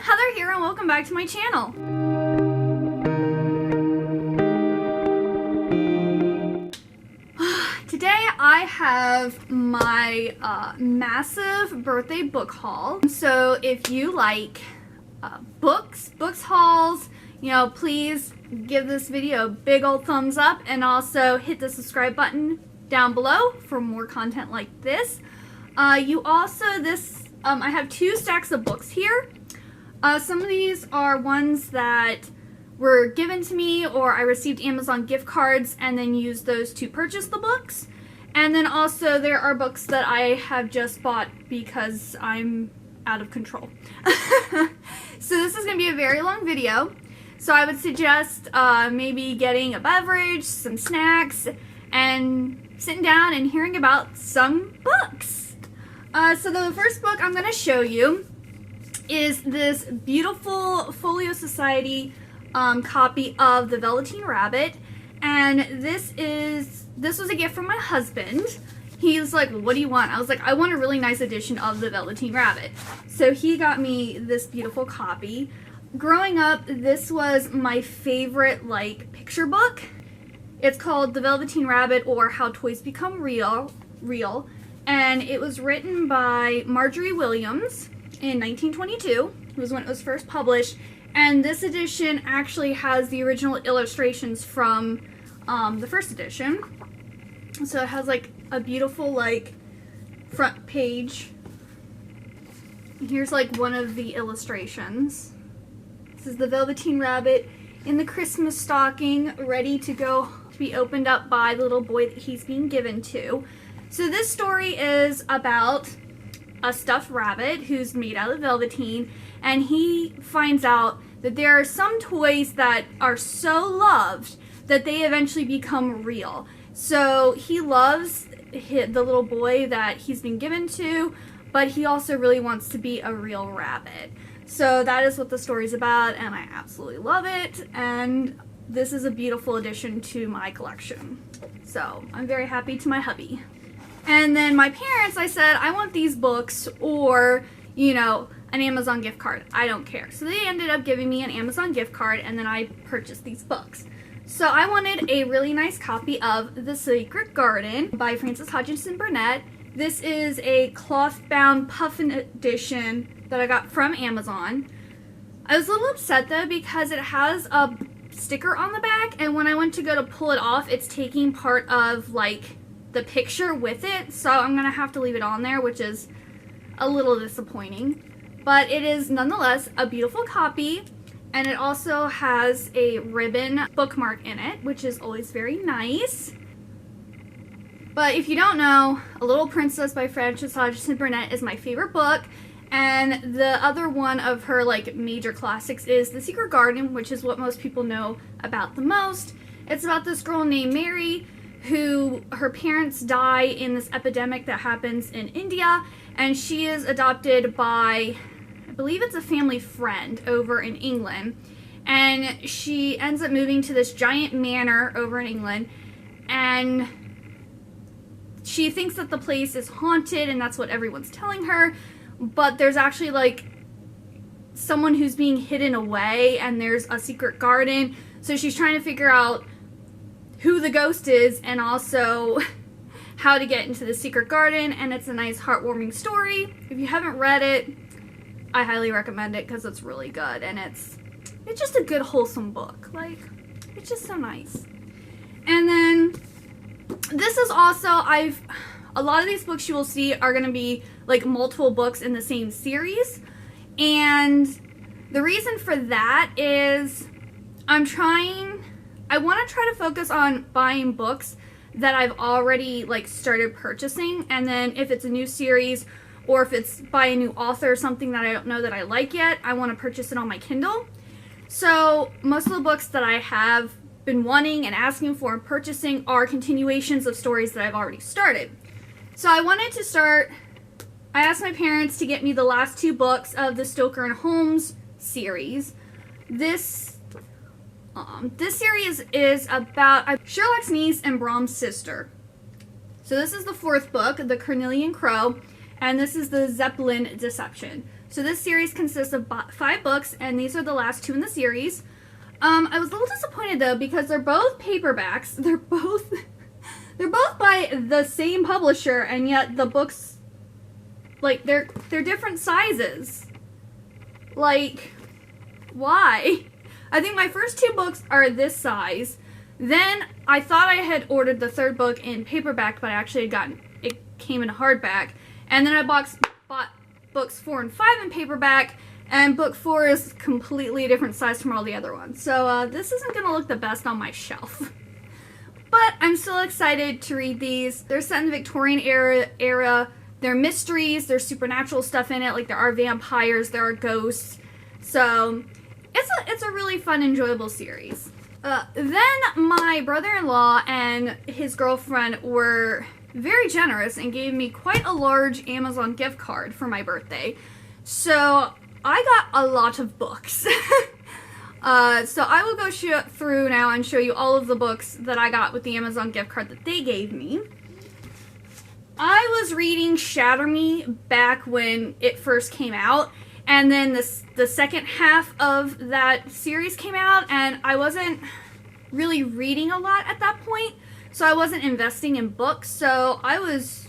Heather here and welcome back to my channel. Today I have my massive birthday book haul. So if you like books hauls, you know, please give this video a big old thumbs up and also hit the subscribe button down below for more content like this. I have two stacks of books here. Some of these are ones that were given to me or I received Amazon gift cards and then used those to purchase the books. And then also there are books that I have just bought because I'm out of control. So this is going to be a very long video. So I would suggest maybe getting a beverage, some snacks, and sitting down and hearing about some books. So the first book I'm going to show you is this beautiful Folio Society copy of The Velveteen Rabbit. And this was a gift from my husband. He was like, well, what do you want? I was like, I want a really nice edition of The Velveteen Rabbit. So he got me this beautiful copy. Growing up, this was my favorite, like, picture book. It's called The Velveteen Rabbit or How Toys Become Real. And it was written by Marjorie Williams in 1922. Was when it was first published. And this edition actually has the original illustrations from the first edition. So it has like a beautiful like front page. And here's like one of the illustrations. This is the Velveteen Rabbit in the Christmas stocking, ready to go to be opened up by the little boy that he's being given to. So this story is about a stuffed rabbit who's made out of velveteen, and he finds out that there are some toys that are so loved that they eventually become real. So he loves the little boy that he's been given to, but he also really wants to be a real rabbit. So that is what the story's about, and I absolutely love it, and this is a beautiful addition to my collection. So I'm very happy to my hubby. And then my parents, I said, I want these books or, you know, an Amazon gift card. I don't care. So they ended up giving me an Amazon gift card, and then I purchased these books. So I wanted a really nice copy of The Secret Garden by Frances Hodgson Burnett. This is a cloth-bound puffin edition that I got from Amazon. I was a little upset though because it has a sticker on the back, and when I went to go to pull it off, it's taking part of like the picture with it, so I'm gonna have to leave it on there, which is a little disappointing. But it is nonetheless a beautiful copy, and it also has a ribbon bookmark in it, which is always very nice. But if you don't know, A Little Princess by Frances Hodgson Burnett is my favorite book, and the other one of her like major classics is The Secret Garden, which is what most people know about the most. It's about this girl named Mary who her parents die in this epidemic that happens in India, and she is adopted by, I believe it's a family friend over in England, and she ends up moving to this giant manor over in England, and she thinks that the place is haunted, and that's what everyone's telling her, but there's actually like someone who's being hidden away, and there's a secret garden, so she's trying to figure out who the ghost is and also how to get into the secret garden, and it's a nice heartwarming story. If you haven't read it, I highly recommend it because it's really good, and it's just a good wholesome book. Like, it's just so nice. And then this is also, a lot of these books you will see are going to be like multiple books in the same series, and the reason for that is I want to try to focus on buying books that I've already like started purchasing, and then if it's a new series or if it's by a new author or something that I don't know that I like yet, I want to purchase it on my Kindle. So most of the books that I have been wanting and asking for and purchasing are continuations of stories that I've already started. So I asked my parents to get me the last two books of the Stoker and Holmes series. This series is about Sherlock's niece and Brahm's sister. So this is the fourth book, The Cornelian Crow, and this is the Zeppelin Deception. So this series consists of 5 books, and these are the last 2 in the series. I was a little disappointed though because they're both paperbacks. They're both by the same publisher, and yet the books, like, they're different sizes. Like, why? I think my first 2 books are this size. Then I thought I had ordered the 3rd book in paperback, but I actually had gotten it came in hardback. And then I bought books 4 and 5 in paperback, and book 4 is completely a different size from all the other ones. So this isn't going to look the best on my shelf. But I'm still excited to read these. They're set in the Victorian era. There are mysteries, there's supernatural stuff in it, like there are vampires, there are ghosts. So it's a really fun, enjoyable series. Then my brother-in-law and his girlfriend were very generous and gave me quite a large Amazon gift card for my birthday. So I got a lot of books. So I will go through now and show you all of the books that I got with the Amazon gift card that they gave me. I was reading Shatter Me back when it first came out, and then the second half of that series came out, and I wasn't really reading a lot at that point, so I wasn't investing in books, so I was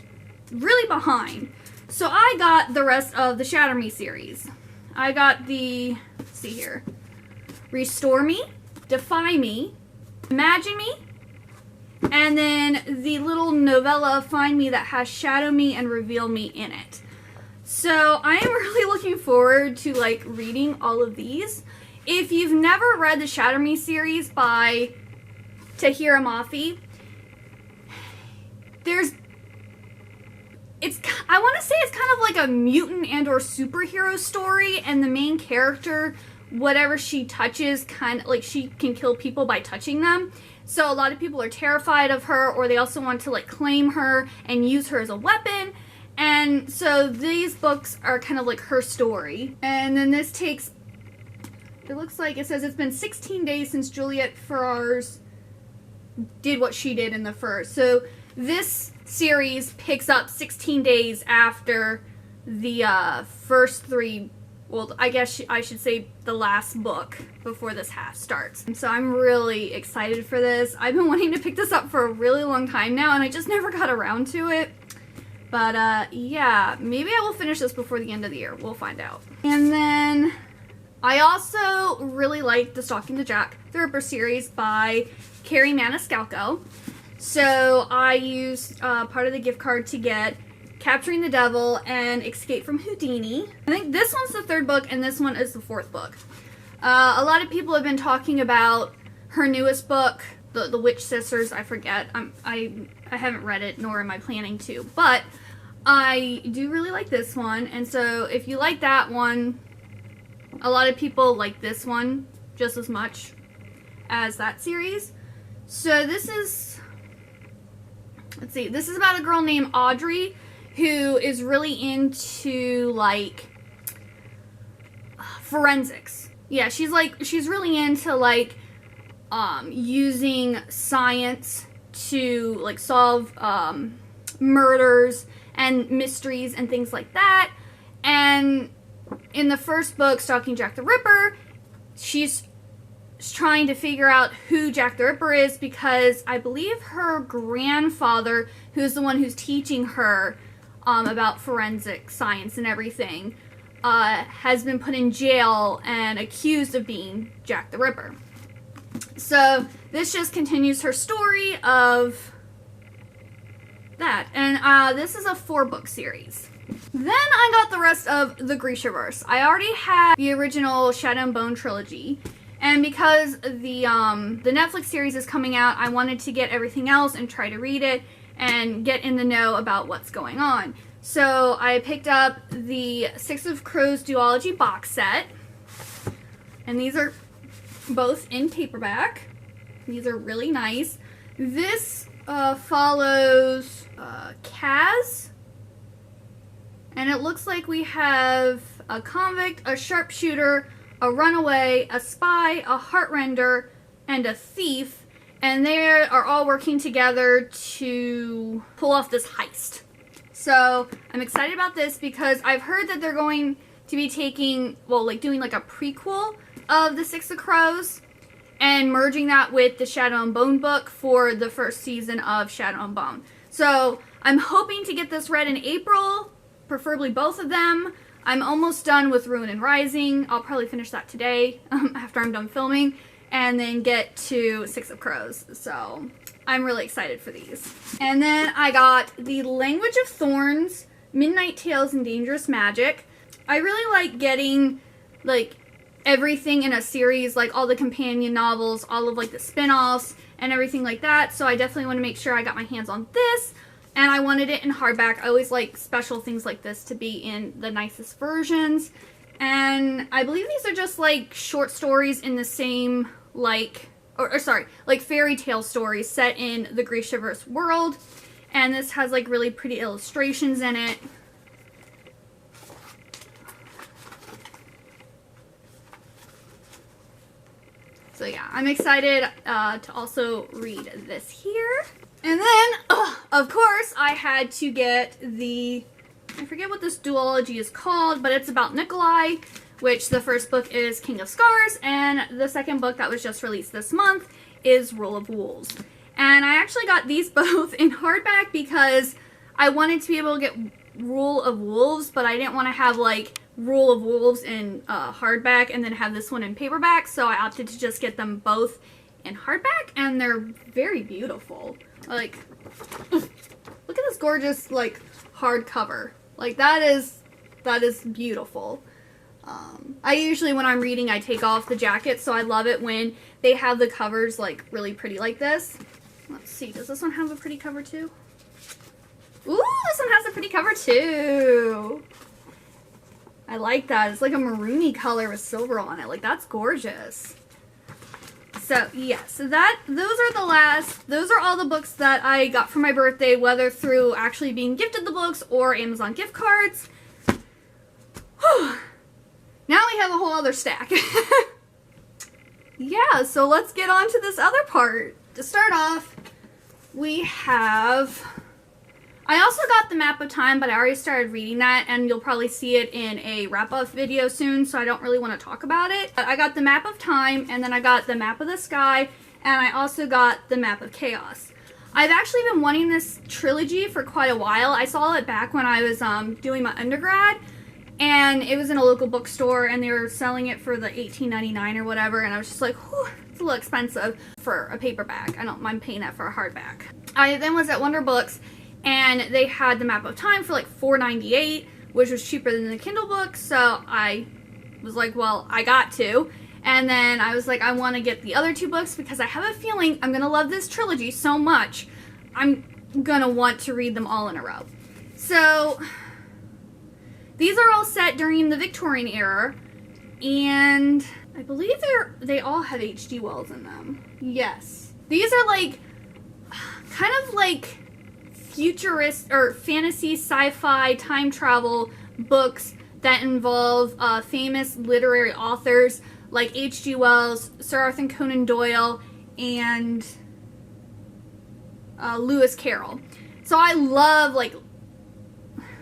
really behind. So I got the rest of the Shatter Me series. I got the, let's see here, Restore Me, Defy Me, Imagine Me, and then the little novella Find Me that has Shadow Me and Reveal Me in it. So I am really looking forward to like reading all of these. If you've never read the Shatter Me series by Tahira Mafi, I want to say it's kind of like a mutant and or superhero story, and the main character, whatever she touches, kind of like she can kill people by touching them. So a lot of people are terrified of her, or they also want to like claim her and use her as a weapon. And so these books are kind of like her story. And then this takes, it looks like it says it's been 16 days since Juliet Ferrars did what she did in the first. So this series picks up 16 days after the first 3, well, I guess I should say the last book before this half starts. And so I'm really excited for this. I've been wanting to pick this up for a really long time now, and I just never got around to it. But yeah, maybe I will finish this before the end of the year. We'll find out. And then I also really like the Stalking the Jack the Ripper series by Carrie Maniscalco. So I used part of the gift card to get Capturing the Devil and Escape from Houdini. I think this one's the 3rd book and this one is the 4th book. A lot of people have been talking about her newest book, the Witch Sisters. I forget. I haven't read it, nor am I planning to. But I do really like this one. And so if you like that one, a lot of people like this one just as much as that series. So this is, let's see, this is about a girl named Audrey who is really into like forensics. Yeah, she's really into like using science to like solve murders and mysteries and things like that. And in the first book, Stalking Jack the Ripper, she's trying to figure out who Jack the Ripper is because I believe her grandfather, who's the one who's teaching her about forensic science and everything, has been put in jail and accused of being Jack the Ripper. So this just continues her story of that. And this is a 4-book series. Then I got the rest of the Grishaverse. I already had the original Shadow and Bone trilogy, and because the Netflix series is coming out, I wanted to get everything else and try to read it and get in the know about what's going on. So I picked up the Six of Crows duology box set, and these are both in paperback. These are really nice. This follows Kaz, and it looks like we have a convict, a sharpshooter, a runaway, a spy, a heartrender, and a thief, and they are all working together to pull off this heist. So I'm excited about this because I've heard that they're going to be taking, well, like doing like a prequel of the Six of Crows and merging that with the Shadow and Bone book for the first season of Shadow and Bone. So I'm hoping to get this read in April, preferably both of them. I'm almost done with Ruin and Rising. I'll probably finish that today after I'm done filming, and then get to Six of Crows. So I'm really excited for these. And then I got The Language of Thorns, Midnight Tales and Dangerous Magic. I really like getting like everything in a series, like all the companion novels, all of like the spin-offs and everything like that. So I definitely want to make sure I got my hands on this. And I wanted it in hardback. I always like special things like this to be in the nicest versions. And I believe these are just like short stories in the same like, like fairy tale stories set in the Grishaverse world. And this has like really pretty illustrations in it. So yeah, I'm excited to also read this here. And then, of course, I had to get the, I forget what this duology is called, but it's about Nikolai, which the first book is King of Scars, and the second book that was just released this month is Rule of Wolves. And I actually got these both in hardback because I wanted to be able to get Rule of Wolves, but I didn't want to have like Rule of Wolves in hardback and then have this one in paperback, so I opted to just get them both in hardback, and they're very beautiful. Like, look at this gorgeous like hardcover. Like that is beautiful. I usually, when I'm reading, I take off the jacket, so I love it when they have the covers like really pretty like this. Let's see, does this one have a pretty cover too? Ooh, this one has a pretty cover too. I like that. It's like a maroony color with silver on it. Like, that's gorgeous. So, yeah. So those are all the books that I got for my birthday, whether through actually being gifted the books or Amazon gift cards. Whew. Now we have a whole other stack. Yeah, so let's get on to this other part. To start off, we have... I also got the Map of Time, but I already started reading that, and you'll probably see it in a wrap-up video soon, so I don't really want to talk about it. But I got the Map of Time, and then I got the Map of the Sky, and I also got the Map of Chaos. I've actually been wanting this trilogy for quite a while. I saw it back when I was doing my undergrad, and it was in a local bookstore, and they were selling it for the $18.99 or whatever, and I was just like, whew, it's a little expensive for a paperback. I don't mind paying that for a hardback. I then was at Wonder Books, and they had the Map of Time for like $4.98, which was cheaper than the Kindle book, so I was like, well, I got to. And then I was like, I want to get the other two books because I have a feeling I'm going to love this trilogy so much, I'm going to want to read them all in a row. So, these are all set during the Victorian era, and I believe they all have H.G. Wells in them. Yes. These are like, kind of like futurist or fantasy, sci-fi, time travel books that involve famous literary authors like H.G. Wells, Sir Arthur Conan Doyle, and Lewis Carroll. So I love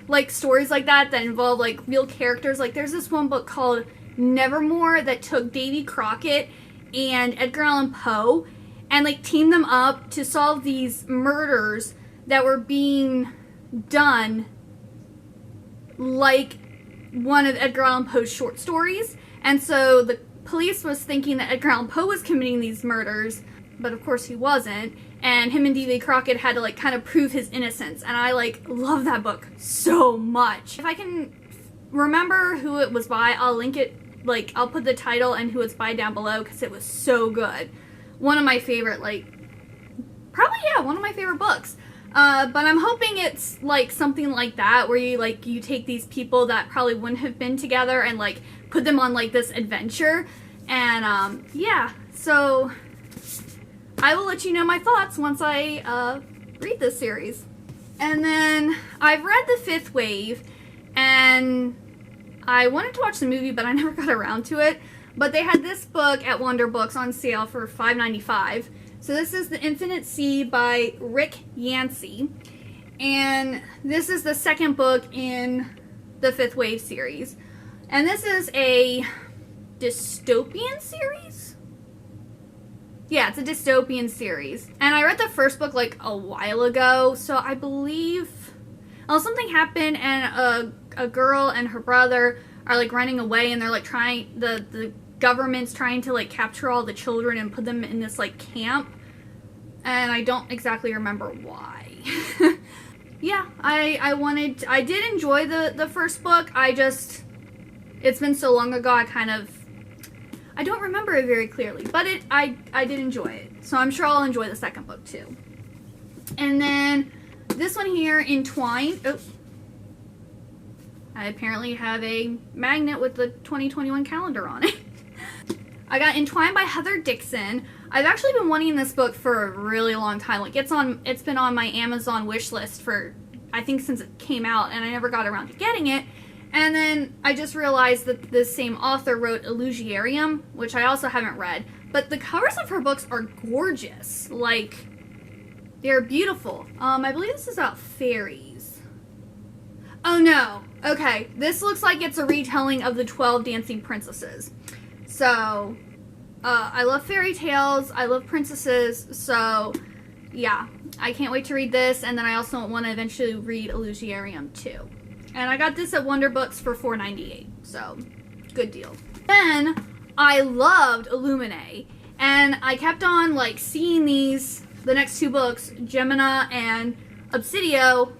like stories like that involve like real characters. Like there's this one book called Nevermore that took Davy Crockett and Edgar Allan Poe and like teamed them up to solve these murders that were being done like one of Edgar Allan Poe's short stories. And so the police was thinking that Edgar Allan Poe was committing these murders, but of course he wasn't. And him and Davy Crockett had to like kind of prove his innocence. And I like love that book so much. If I can remember who it was by, I'll link it, like I'll put the title and who it's by down below because it was so good. One of my favorite, like, probably, yeah, one of my favorite books. But I'm hoping it's like something like that where you take these people that probably wouldn't have been together and like put them on like this adventure. And yeah, so I will let you know my thoughts once I read this series. And then I've read The Fifth Wave, and I wanted to watch the movie, but I never got around to it. But they had this book at Wonder Books on sale for $5.95. So this is The Infinite Sea by Rick Yancey. And this is the second book in the Fifth Wave series. And this is a dystopian series? Yeah, it's a dystopian series. And I read the first book like a while ago, so I believe... Oh, something happened and a girl and her brother are like running away, and they're like trying... The government's trying to like capture all the children and put them in this like camp. And I don't exactly remember why. Yeah, I did enjoy the first book. It's been so long ago, I don't remember it very clearly, but I did enjoy it. So I'm sure I'll enjoy the second book too. And then this one here, Entwined. Oh, I apparently have a magnet with the 2021 calendar on it. I got Entwined by Heather Dixon. I've actually been wanting this book for a really long time. Like it's been on my Amazon wish list for, I think, since it came out, and I never got around to getting it. And then I just realized that this same author wrote Illusiarium, which I also haven't read. But the covers of her books are gorgeous. Like, they're beautiful. I believe this is about fairies. Oh no. Okay, this looks like it's a retelling of the 12 Dancing Princesses. So, I love fairy tales, I love princesses, so yeah, I can't wait to read this, and then I also want to eventually read Illusiarium too. And I got this at Wonder Books for $4.98, so good deal. Then, I loved Illuminae, and I kept on like seeing the next two books, Gemina and Obsidio,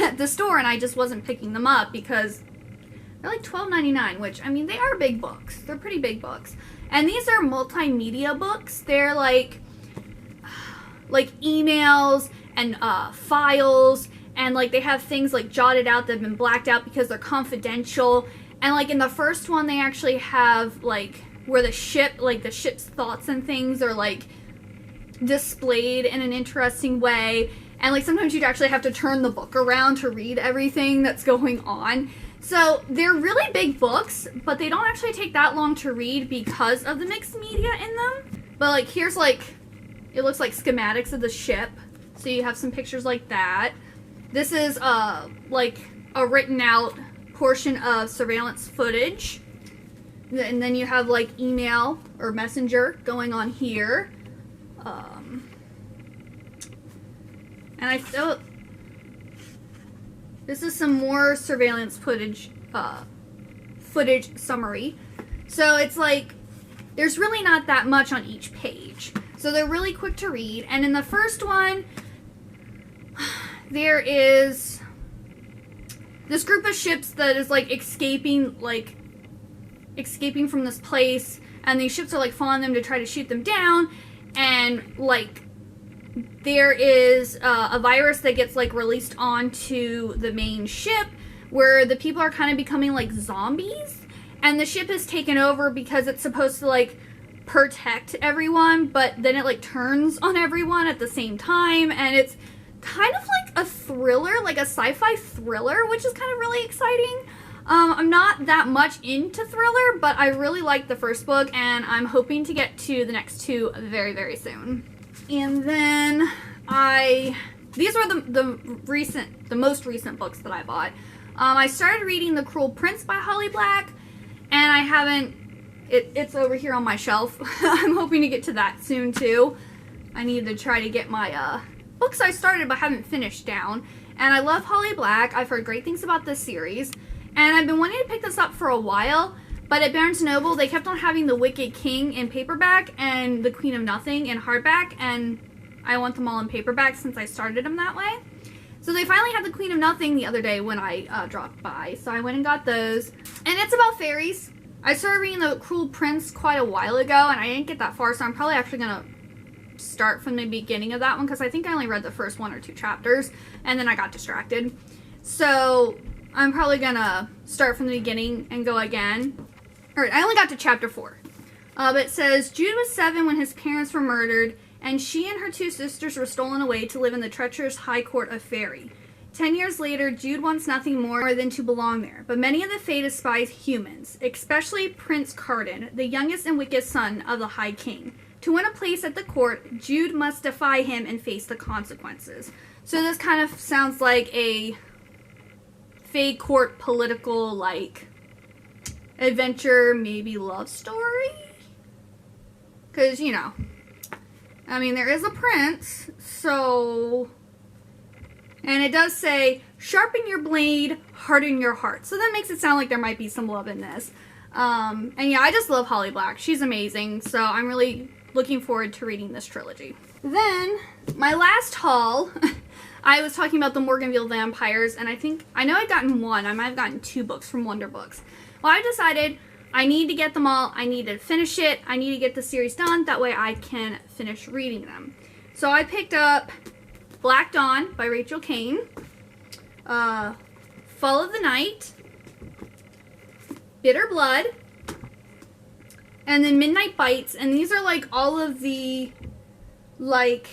at the store, and I just wasn't picking them up because they're like $12.99, which, I mean, they are big books. They're pretty big books. And these are multimedia books. They're like emails and files, and like they have things like jotted out that have been blacked out because they're confidential. And like in the first one, they actually have like where the ship's thoughts and things are like displayed in an interesting way. And like sometimes you'd actually have to turn the book around to read everything that's going on. So they're really big books, but they don't actually take that long to read because of the mixed media in them. But like here's like, it looks like schematics of the ship. So you have some pictures like that. This is like a written out portion of surveillance footage. And then you have like email or messenger going on here. And I felt this is some more surveillance footage summary. So it's like, there's really not that much on each page. So they're really quick to read. And in the first one, there is this group of ships that is like escaping from this place. And these ships are like following them to try to shoot them down. And like, there is a virus that gets like released onto the main ship where the people are kind of becoming like zombies, and the ship is taken over because it's supposed to like protect everyone, but then it like turns on everyone at the same time, and it's kind of like a thriller, like a sci-fi thriller, which is kind of really exciting. I'm not that much into thriller, but I really liked the first book, and I'm hoping to get to the next two very, very soon. And then these were the most recent books that I bought. I started reading The Cruel Prince by Holly Black, and I haven't, it's over here on my shelf. I'm hoping to get to that soon too. I need to try to get my books I started but haven't finished down. And I love Holly Black. I've heard great things about this series, and I've been wanting to pick this up for a while. But at Barnes & Noble, they kept on having The Wicked King in paperback and The Queen of Nothing in hardback, and I want them all in paperback since I started them that way. So they finally had The Queen of Nothing the other day when I dropped by, so I went and got those. And it's about fairies. I started reading The Cruel Prince quite a while ago, and I didn't get that far, so I'm probably actually going to start from the beginning of that one, because I think I only read the first 1 or 2 chapters, and then I got distracted. So I'm probably going to start from the beginning and go again. Alright, I only got to chapter 4. But it says, Jude was 7 when his parents were murdered, and she and her 2 sisters were stolen away to live in the treacherous high court of Fairy. 10 years later, Jude wants nothing more than to belong there, but many of the Fae despise humans, especially Prince Carden, the youngest and wickedest son of the High King. To win a place at the court, Jude must defy him and face the consequences. So this kind of sounds like a Fae court political, like, adventure, maybe love story. Because, you know, I mean, there is a prince, so... And it does say, sharpen your blade, harden your heart. So that makes it sound like there might be some love in this. And yeah, I just love Holly Black. She's amazing, so I'm really looking forward to reading this trilogy. Then, my last haul, I was talking about the Morganville vampires, and I know I've gotten one. I might have gotten 2 books from Wonder Books. Well, I decided I need to get them all. I need to finish it. I need to get the series done. That way I can finish reading them. So I picked up Black Dawn by Rachel Kane, Fall of the Night, Bitter Blood, and then Midnight Bites. And these are like all of the like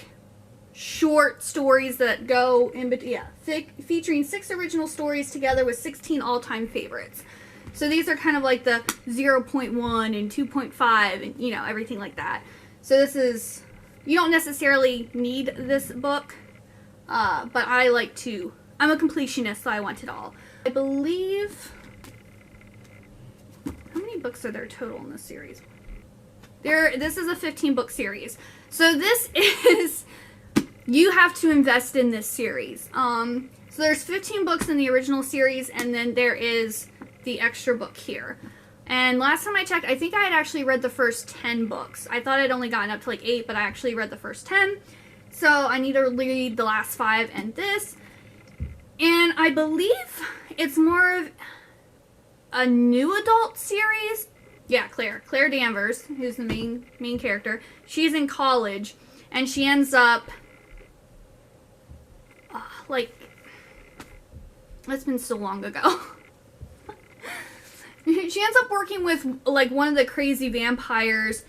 short stories that go in between, yeah, featuring 6 original stories together with 16 all-time favorites. So these are kind of like the 0.1 and 2.5 and, you know, everything like that. So this is, you don't necessarily need this book, but I like to, I'm a completionist, so I want it all. I believe, how many books are there total in this series? This is a 15-book series. So this is, you have to invest in this series. So there's 15 books in the original series, and then there is the extra book here. And last time I checked, I think I had actually read the first 10 books. I thought I'd only gotten up to like 8, but I actually read the first 10. So I need to read the last 5 and this. And I believe it's more of a new adult series. Yeah, Claire Danvers, who's the main character. She's in college, and she ends up like, it's been so long ago. She ends up working with like one of the crazy vampires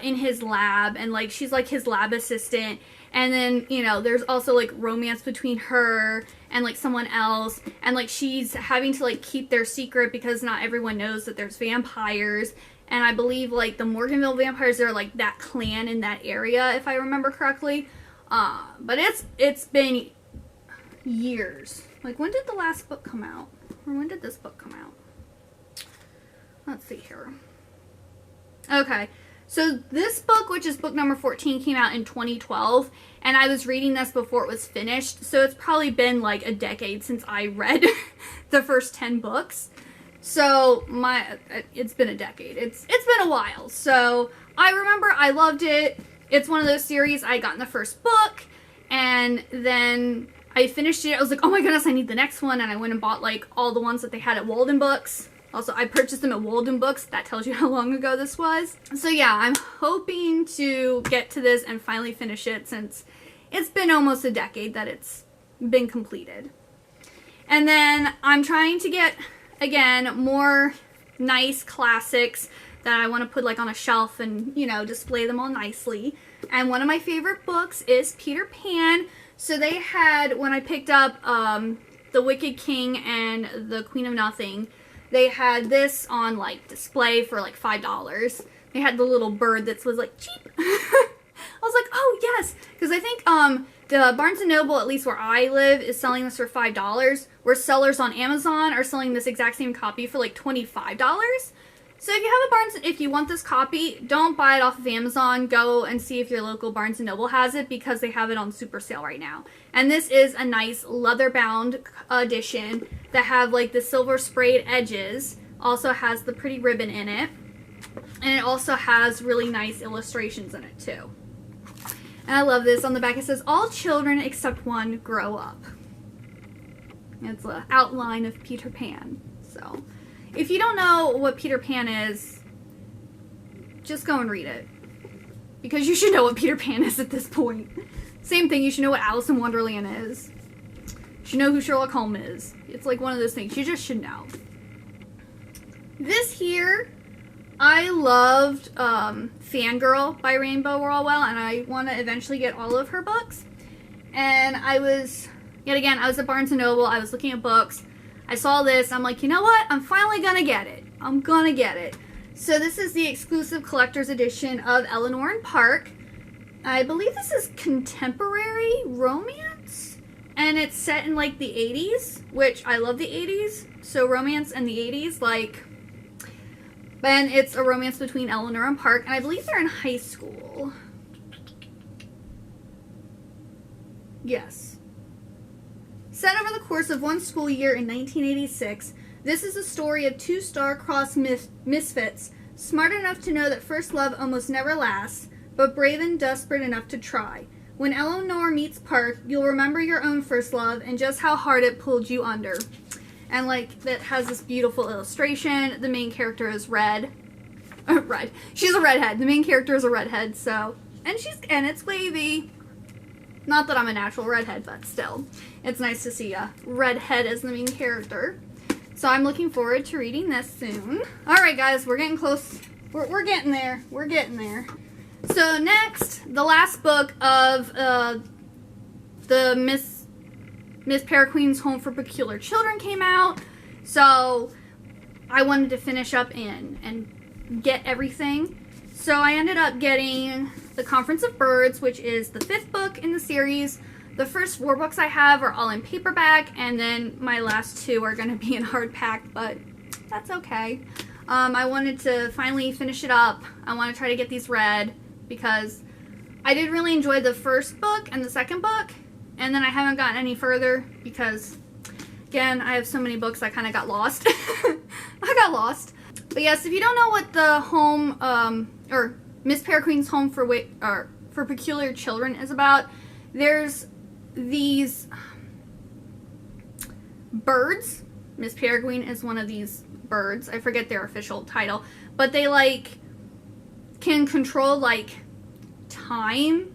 in his lab, and like she's like his lab assistant. And then, you know, there's also like romance between her and like someone else, and like she's having to like keep their secret because not everyone knows that there's vampires. And I believe like the Morganville vampires are like that clan in that area, if I remember correctly. But it's been years. Like, when did the last book come out? Or when did this book come out? Let's see here. Okay, so this book, which is book number 14, came out in 2012, and I was reading this before it was finished, so it's probably been like a decade since I read the first 10 books. So it's been a decade. It's been a while. So I remember I loved it. It's one of those series I got in the first book, and then I finished it. I was like, oh my goodness, I need the next one, and I went and bought like all the ones that they had at Walden Books. Also, I purchased them at Walden Books. That tells you how long ago this was. So yeah, I'm hoping to get to this and finally finish it, since it's been almost a decade that it's been completed. And then I'm trying to get, again, more nice classics that I want to put like on a shelf and, you know, display them all nicely. And one of my favorite books is Peter Pan. So they had, when I picked up The Wicked King and The Queen of Nothing, they had this on like display for like $5. They had the little bird that was like cheap. I was like, oh yes, because I think the Barnes & Noble, at least where I live, is selling this for $5, where sellers on Amazon are selling this exact same copy for like $25. So if you have a if you want this copy, don't buy it off of Amazon. Go and see if your local Barnes & Noble has it, because they have it on super sale right now. And this is a nice leather-bound edition that have like the silver sprayed edges. Also has the pretty ribbon in it. And it also has really nice illustrations in it too. And I love this. On the back it says, all children except one grow up. It's an outline of Peter Pan. So if you don't know what Peter Pan is, just go and read it. Because you should know what Peter Pan is at this point. Same thing, you should know what Alice in Wonderland is. You should know who Sherlock Holmes is. It's like one of those things. You just should know. This here, I loved Fangirl by Rainbow Rowell, and I want to eventually get all of her books. And I was, yet again, I was at Barnes & Noble. I was looking at books. I saw this, I'm like, you know what? I'm finally gonna get it. I'm gonna get it. So this is the exclusive collector's edition of Eleanor and Park. I believe this is contemporary romance, and it's set in like the 80s, which I love the 80s. So romance in the 80s, like, And it's a romance between Eleanor and Park, and I believe they're in high school. Yes. Set over the course of one school year in 1986, this is a story of two star-crossed misfits, smart enough to know that first love almost never lasts, but brave and desperate enough to try. When Eleanor meets Park, you'll remember your own first love and just how hard it pulled you under. And like, that has this beautiful illustration. The main character is red. She's a redhead. The main character is a redhead, so, and it's wavy. Not that I'm a natural redhead, but still, it's nice to see a redhead as the main character. So I'm looking forward to reading this soon. All right, guys, we're getting close. We're getting there. We're getting there. So next, the last book of the Miss Paraqueen's Home for Peculiar Children came out. So I wanted to finish up and get everything. So I ended up getting The Conference of Birds, which is the 5th book in the series. The first 4 books I have are all in paperback, and then my last 2 are going to be in hardback, but that's okay. I wanted to finally finish it up. I want to try to get these read, because I did really enjoy the first book and the second book, and then I haven't gotten any further, because, again, I have so many books I kind of got lost. I got lost. But yes, if you don't know what the home, or Miss Paraqueen's Home for Peculiar Children is about, there's these birds. Miss Paraqueen is one of these birds. I forget their official title, but they like can control like time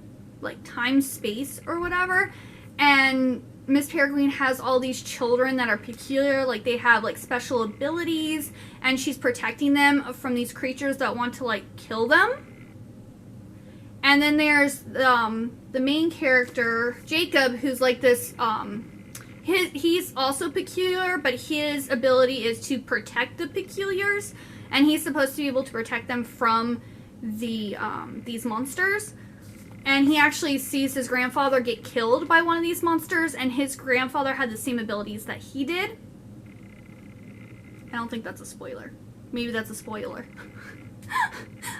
space or whatever. And Miss Paraqueen has all these children that are peculiar, like they have like special abilities, and she's protecting them from these creatures that want to like kill them. And then there's the main character, Jacob, who's like this, he's also peculiar, but his ability is to protect the peculiars, and he's supposed to be able to protect them from these monsters. And he actually sees his grandfather get killed by one of these monsters, and his grandfather had the same abilities that he did. I don't think that's a spoiler. Maybe that's a spoiler.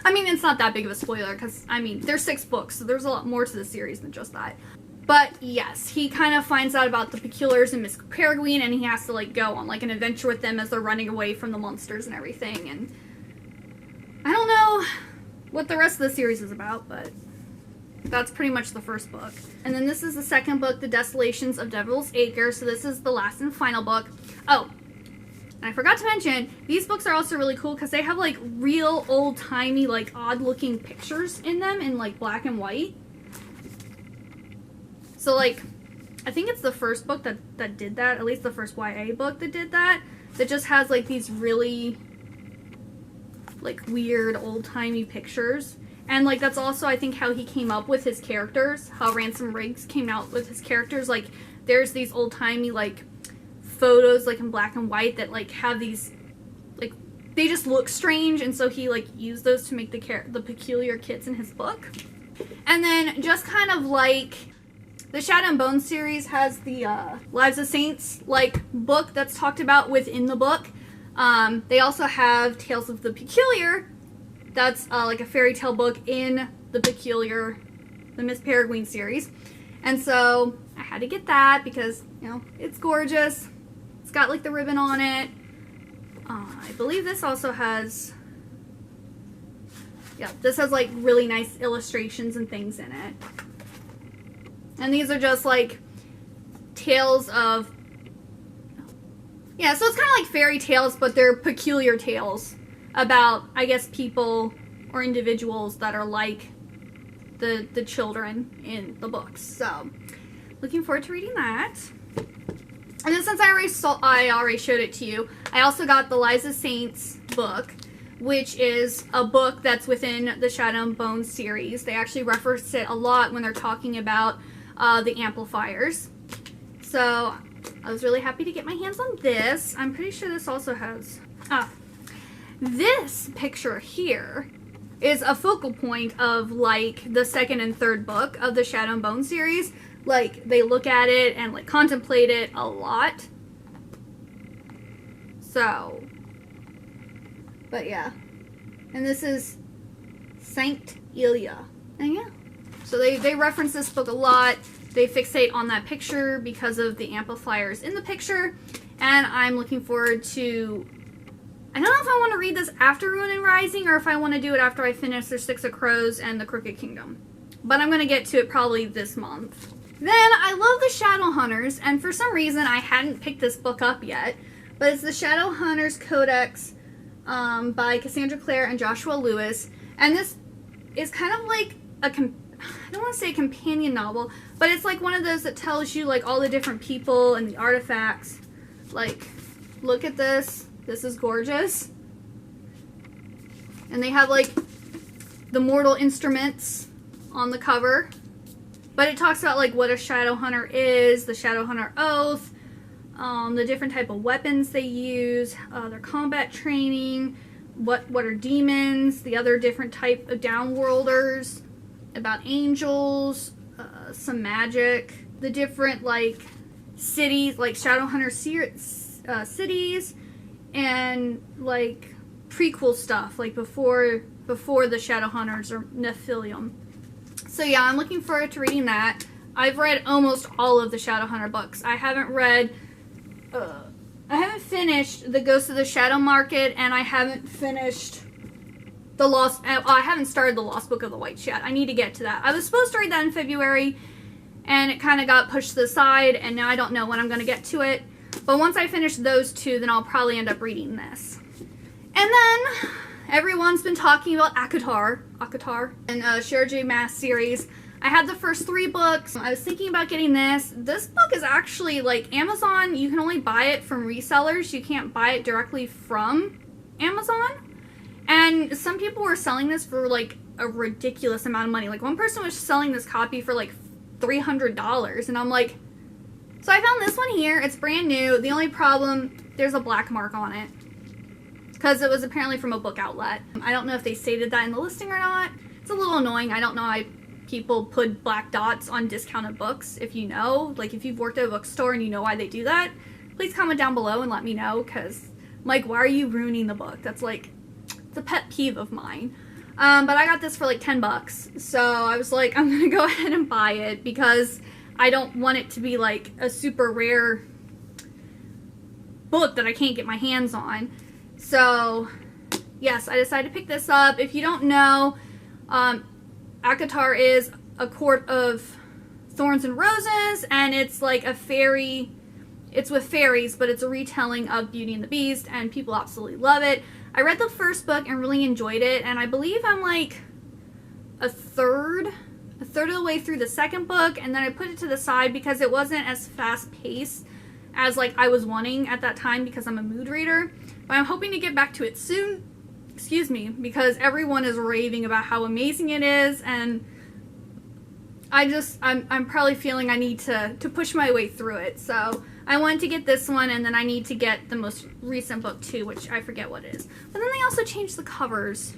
I mean, it's not that big of a spoiler, because, I mean, there's 6 books, so there's a lot more to the series than just that. But, yes, he kind of finds out about the peculiars and Miss Paraqueen, and he has to, like, go on, like, an adventure with them as they're running away from the monsters and everything, and I don't know what the rest of the series is about, but that's pretty much the first book. And then this is the second book, The Desolations of Devil's Acre, so this is the last and final book. Oh, and I forgot to mention, these books are also really cool because they have like real old-timey, like odd-looking pictures in them in like black and white. So like, I think it's the first book that did that, at least the first YA book that did that just has like these really like weird old-timey pictures. And like that's also I think how he came up with his characters, how Ransom Riggs came out with his characters. Like there's these old-timey like photos like in black and white that like have these like they just look strange, and so he like used those to make the peculiar kids in his book. And then just kind of like the Shadow and Bone series has the Lives of Saints like book that's talked about within the book. They also have Tales of the Peculiar, that's like a fairy tale book in the Miss Paraqueen series. And so I had to get that because, you know, it's gorgeous. It's got like the ribbon on it. I believe this also has, yeah, this has like really nice illustrations and things in it. And these are just like tales of, yeah, so it's kind of like fairy tales, but they're peculiar tales about, I guess, people or individuals that are like the children in the books. So, looking forward to reading that. And then since I already showed it to you, I also got the Lives of Saints book, which is a book that's within the Shadow and Bone series. They actually reference it a lot when they're talking about the amplifiers. So, I was really happy to get my hands on this. I'm pretty sure this also has... this picture here is a focal point of like the second and third book of the Shadow and Bone series. Like they look at it and like contemplate it a lot. So, but yeah, And this is Saint Ilia. And yeah, so they reference this book a lot. They fixate on that picture because of the amplifiers in the picture. And I'm looking forward to... I don't know if I want to read this after Ruin and Rising or if I want to do it after I finish The Six of Crows and The Crooked Kingdom. But I'm going to get to it probably this month. Then I love the Shadowhunters, and for some reason I hadn't picked this book up yet. But it's the Shadowhunters Codex by Cassandra Clare and Joshua Lewis. And this is kind of like a... I don't want to say a companion novel, but it's like one of those that tells you like all the different people and the artifacts. Like, look at this. This is gorgeous. And they have like the mortal instruments on the cover. But it talks about like what a Shadowhunter is, the Shadowhunter Oath, the different type of weapons they use, their combat training, what are demons, the other different type of downworlders, about angels, some magic, the different like cities, like Shadowhunter cities, and like prequel stuff, like before the Shadowhunters or Nephilim. So yeah, I'm looking forward to reading that. I've read almost all of the Shadowhunter books. I haven't finished The Ghost of the Shadow Market, and I haven't finished I haven't started The Lost Book of the White Chat. I need to get to that. I was supposed to read that in February, and it kind of got pushed to the side, and now I don't know when I'm going to get to it. But once I finish those two, then I'll probably end up reading this. And then, everyone's been talking about Akitar, and Share J Maas series. I had the first 3 books. I was thinking about getting this. This book is actually, like, Amazon, you can only buy it from resellers. You can't buy it directly from Amazon. And some people were selling this for, like, a ridiculous amount of money. Like, one person was selling this copy for, like, $300. And I'm like... So I found this one here. It's brand new. The only problem, there's a black mark on it. Because it was apparently from a book outlet. I don't know if they stated that in the listing or not. It's a little annoying. I don't know why people put black dots on discounted books. If you know, like if you've worked at a bookstore and you know why they do that, please comment down below and let me know. Because, like, why are you ruining the book? That's like... a pet peeve of mine. But I got this for like 10 bucks. So I was like, I'm gonna go ahead and buy it because I don't want it to be like a super rare book that I can't get my hands on. So yes, I decided to pick this up. If you don't know, Akitar is a court of thorns and roses, and it's like a fairy. It's with fairies, but it's a retelling of Beauty and the Beast, and people absolutely love it. I read the first book and really enjoyed it, and I believe I'm like a third of the way through the second book, and then I put it to the side because it wasn't as fast-paced as like I was wanting at that time because I'm a mood reader. But I'm hoping to get back to it soon, excuse me, because everyone is raving about how amazing it is, and I'm probably feeling I need to push my way through it. So I wanted to get this one, and then I need to get the most recent book too, which I forget what it is. But then they also changed the covers,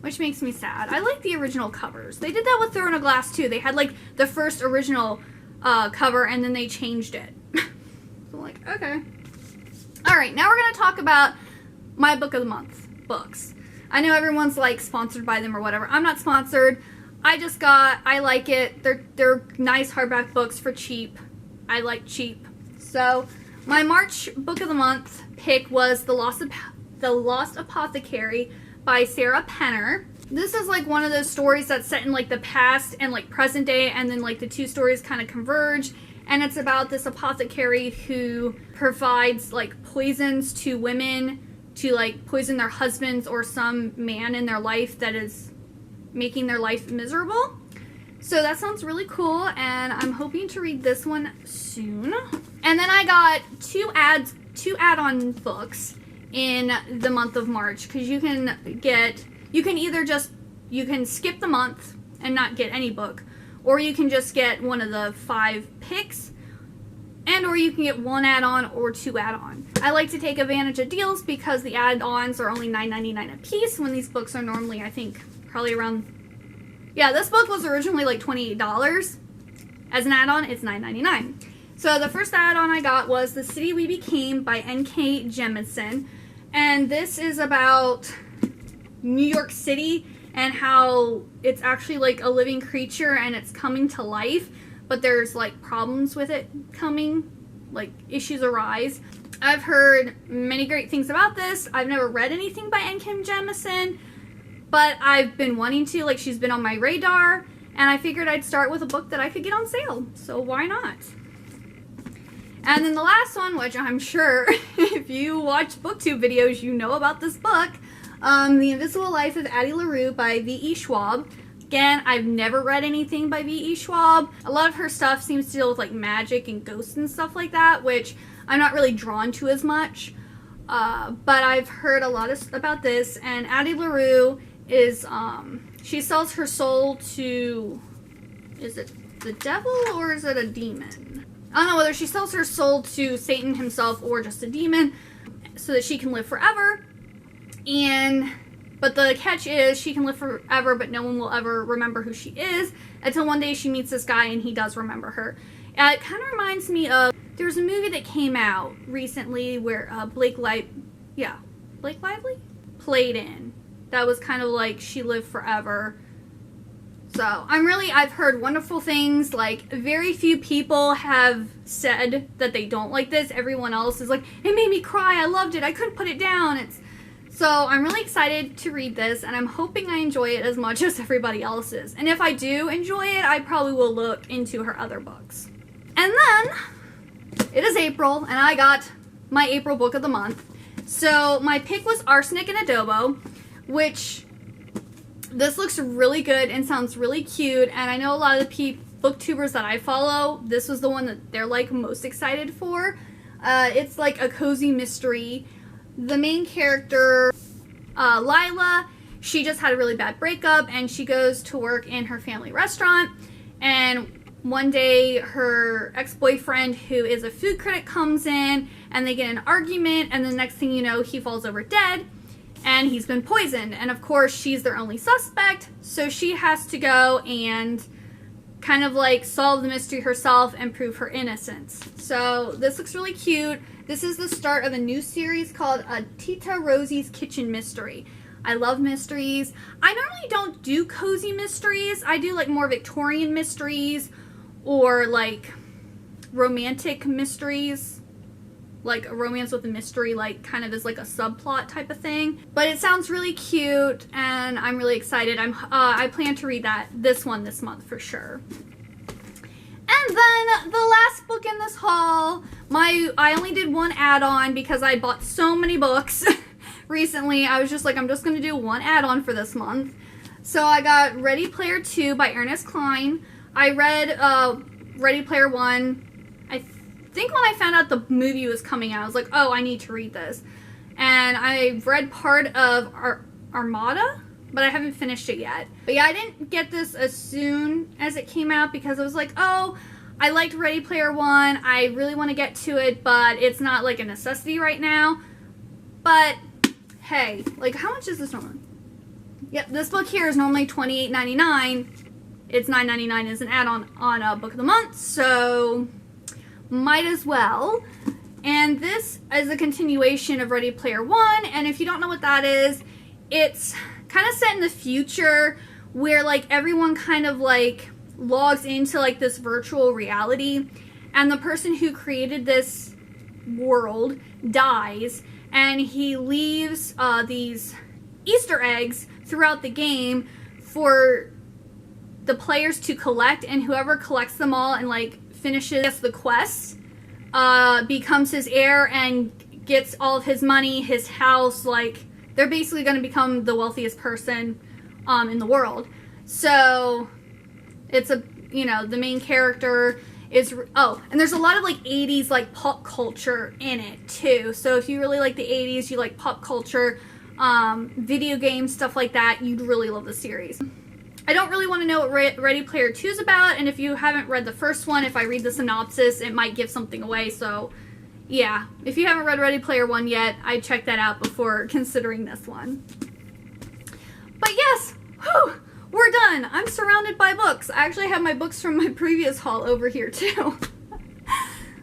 which makes me sad. I like the original covers. They did that with Throne of Glass too. They had like the first original cover, and then they changed it. So I'm like, okay. Alright, now we're going to talk about my book of the month books. I know everyone's like sponsored by them or whatever. I'm not sponsored. I like it. They're nice hardback books for cheap. I like cheap. So my March book of the month pick was The Lost Apothecary by Sarah Penner. This is like one of those stories that's set in like the past and like present day, and then like the two stories kind of converge. And it's about this apothecary who provides like poisons to women to like poison their husbands or some man in their life that is making their life miserable. So that sounds really cool, and I'm hoping to read this one soon. And then I got two add-on books in the month of March, because you can skip the month and not get any book, or you can just get one of the 5 picks, or you can get 1 add-on or 2 add-on. I like to take advantage of deals because the add-ons are only $9.99 a piece when these books are normally, I think, probably around... Yeah, this book was originally like $28. As an add-on, it's $9.99. So the first add-on I got was The City We Became by N.K. Jemisin. And this is about New York City and how it's actually like a living creature and it's coming to life, but there's like problems with it coming, like issues arise. I've heard many great things about this. I've never read anything by N. Kim Jemisin, but I've been wanting to, like she's been on my radar, and I figured I'd start with a book that I could get on sale, so why not? And then the last one, which I'm sure if you watch booktube videos you know about this book, The Invisible Life of Addie LaRue by V.E. Schwab. Again, I've never read anything by V.E. Schwab. A lot of her stuff seems to deal with like magic and ghosts and stuff like that, which I'm not really drawn to as much. But I've heard a lot about this, and Addie LaRue is, she sells her soul to, is it the devil or is it a demon? I don't know whether she sells her soul to Satan himself or just a demon so that she can live forever. But the catch is she can live forever, but no one will ever remember who she is until one day she meets this guy and he does remember her. It kind of reminds me of, there's a movie that came out recently where Blake Lively played in. That was kind of like she lived forever. So I've heard wonderful things. Like, very few people have said that they don't like this. Everyone else is like, it made me cry, I loved it, I couldn't put it down. So I'm really excited to read this, and I'm hoping I enjoy it as much as everybody else is. And if I do enjoy it, I probably will look into her other books. And then, it is April, and I got my April book of the month. So my pick was Arsenic and Adobo, which, this looks really good and sounds really cute, and I know a lot of the booktubers that I follow, this was the one that they're like most excited for. It's like a cozy mystery. The main character, Lila, she just had a really bad breakup, and she goes to work in her family restaurant, and one day her ex-boyfriend, who is a food critic, comes in, and they get in an argument, and the next thing you know, he falls over dead, and he's been poisoned, and of course she's their only suspect, so she has to go and kind of like solve the mystery herself and prove her innocence. So this looks really cute. This is the start of a new series called Tita Rosie's Kitchen Mystery. I love mysteries. I normally don't do cozy mysteries. I do like more Victorian mysteries or like romantic mysteries, like a romance with a mystery, like kind of is like a subplot type of thing. But it sounds really cute, and I'm really excited. I plan to read this month for sure. And then the last book in this haul, I only did one add-on because I bought so many books recently. I was just like, I'm just going to do one add-on for this month. So I got Ready Player 2 by Ernest Cline. I read Ready Player 1. I think when I found out the movie was coming out, I was like, oh, I need to read this. And I've read part of Armada, but I haven't finished it yet. But yeah, I didn't get this as soon as it came out because I was like, oh, I liked Ready Player 1. I really want to get to it, but it's not like a necessity right now. But hey, like, how much is this normally? Yep, this book here is normally $28.99. It's $9.99 as an add-on on Book of the Month, so might as well. And this is a continuation of Ready Player 1, and if you don't know what that is, it's kind of set in the future where like everyone kind of like logs into like this virtual reality, and the person who created this world dies, and he leaves these Easter eggs throughout the game for the players to collect, and whoever collects them all and like finishes the quest becomes his heir and gets all of his money, his house. Like, they're basically going to become the wealthiest person in the world. So it's the main character is, and there's a lot of like 80s like pop culture in it too. So if you really like the 80s, you like pop culture, video games, stuff like that, you'd really love the series. I don't really want to know what Ready Player 2 is about, and if you haven't read the first one, if I read the synopsis, it might give something away, so yeah. If you haven't read Ready Player 1 yet, I'd check that out before considering this one. But yes, whew, we're done. I'm surrounded by books. I actually have my books from my previous haul over here too.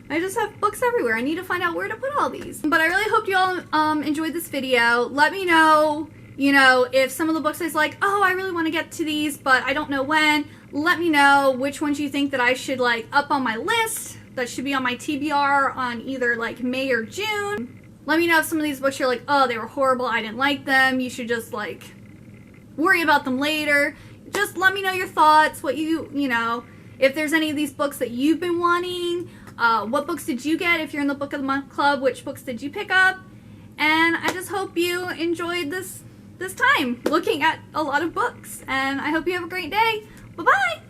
I just have books everywhere. I need to find out where to put all these. But I really hope you all enjoyed this video. Let me know You know, if some of the books I was like, oh, I really want to get to these, but I don't know when, let me know which ones you think that I should like up on my list, that should be on my TBR on either like May or June. Let me know if some of these books you're like, oh, they were horrible, I didn't like them, you should just like worry about them later. Just let me know your thoughts, what you know, if there's any of these books that you've been wanting, what books did you get? If you're in the Book of the Month Club, which books did you pick up? And I just hope you enjoyed this time looking at a lot of books, and I hope you have a great day. Bye-bye!